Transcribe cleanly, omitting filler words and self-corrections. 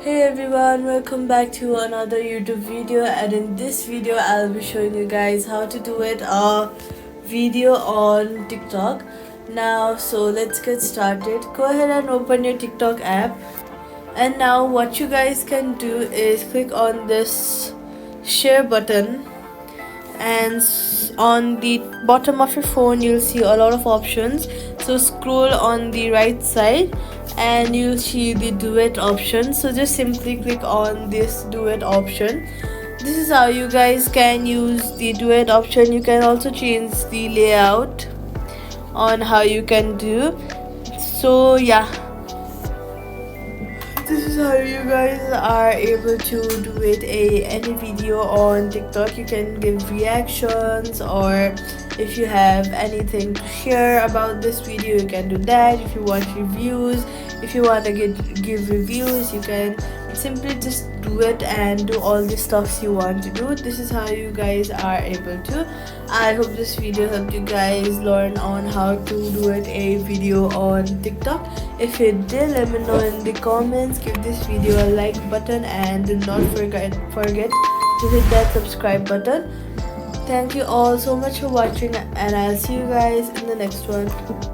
Hey everyone, welcome back to another YouTube video, and in this video I'll be showing you guys how to do it a video on TikTok. Now so let's get started. Go ahead and open your TikTok app, and now what you guys can do is click on this share button, and on the bottom of your phone you'll see a lot of options. So scroll on the right side and you'll see the duet option, so just simply click on this duet option. This is how you guys can use the duet option. You can also change the layout on how you can do. So yeah, this is how you guys are able to do it any video on TikTok. You can give reactions, or if you have anything to share about this video you can do that. If you want reviews, if you want to give reviews, you can simply just do it and do all the stuffs you want to do. This is how you guys are able to. I hope this video helped you guys learn on how to do it a video on TikTok. If it did, let me know in the comments. Give this video a like button and do not forget to hit that subscribe button. Thank you all so much for watching, and I'll see you guys in the next one.